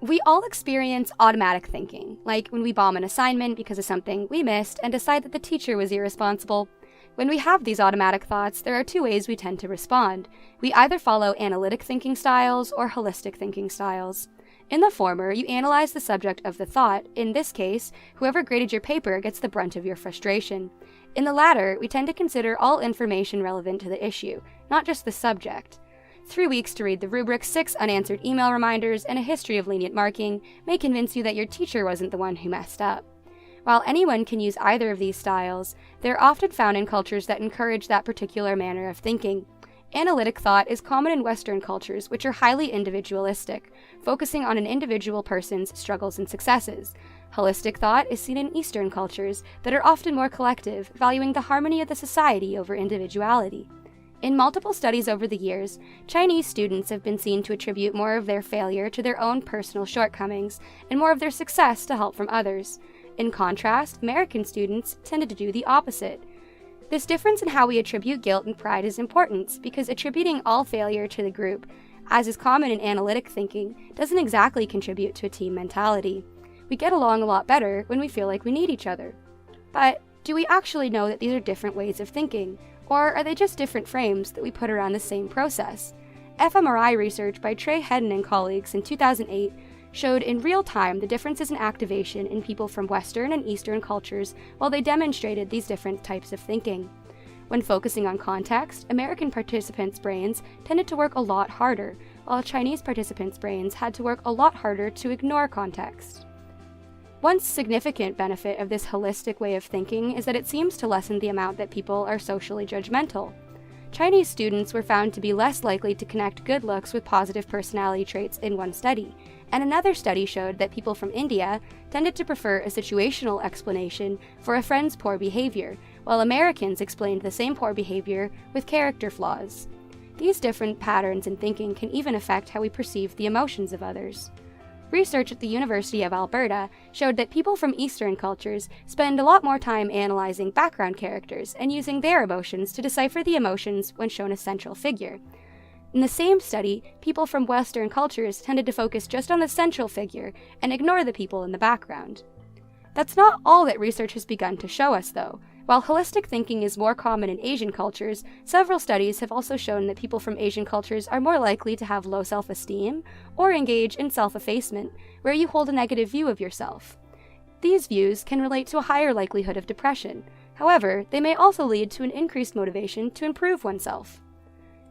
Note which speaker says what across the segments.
Speaker 1: We all experience automatic thinking, like when we bomb an assignment because of something we missed and decide that the teacher was irresponsible. When we have these automatic thoughts, there are two ways we tend to respond. We either follow analytic thinking styles or holistic thinking styles. In the former, you analyze the subject of the thought. In this case, whoever graded your paper gets the brunt of your frustration. In the latter, we tend to consider all information relevant to the issue, not just the subject. 3 weeks to read the rubric, 6 unanswered email reminders, and a history of lenient marking may convince you that your teacher wasn't the one who messed up. While anyone can use either of these styles, they're often found in cultures that encourage that particular manner of thinking. Analytic thought is common in Western cultures, which are highly individualistic, focusing on an individual person's struggles and successes. Holistic thought is seen in Eastern cultures that are often more collective, valuing the harmony of the society over individuality. In multiple studies over the years, Chinese students have been seen to attribute more of their failure to their own personal shortcomings and more of their success to help from others. In contrast, American students tended to do the opposite. This difference in how we attribute guilt and pride is important because attributing all failure to the group, as is common in analytic thinking, doesn't exactly contribute to a team mentality. We get along a lot better when we feel like we need each other. But do we actually know that these are different ways of thinking? Or are they just different frames that we put around the same process? fMRI research by Trey Hedden and colleagues in 2008 showed in real time the differences in activation in people from Western and Eastern cultures while they demonstrated these different types of thinking. When focusing on context, American participants' brains tended to work a lot harder, while Chinese participants' brains had to work a lot harder to ignore context. One significant benefit of this holistic way of thinking is that it seems to lessen the amount that people are socially judgmental. Chinese students were found to be less likely to connect good looks with positive personality traits in one study, and another study showed that people from India tended to prefer a situational explanation for a friend's poor behavior, while Americans explained the same poor behavior with character flaws. These different patterns in thinking can even affect how we perceive the emotions of others. Research at the University of Alberta showed that people from Eastern cultures spend a lot more time analyzing background characters and using their emotions to decipher the emotions when shown a central figure. In the same study, people from Western cultures tended to focus just on the central figure and ignore the people in the background. That's not all that research has begun to show us, though. While holistic thinking is more common in Asian cultures, several studies have also shown that people from Asian cultures are more likely to have low self-esteem or engage in self-effacement, where you hold a negative view of yourself. These views can relate to a higher likelihood of depression. However, they may also lead to an increased motivation to improve oneself.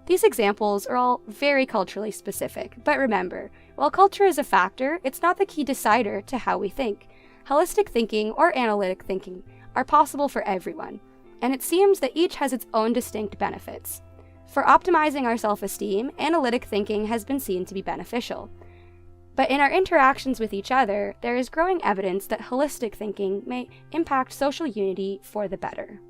Speaker 1: These examples are all very culturally specific, but remember, while culture is a factor, it's not the key decider to how we think. Holistic thinking or analytic thinking are possible for everyone, and it seems that each has its own distinct benefits. For optimizing our self-esteem, analytic thinking has been seen to be beneficial. But in our interactions with each other, there is growing evidence that holistic thinking may impact social unity for the better.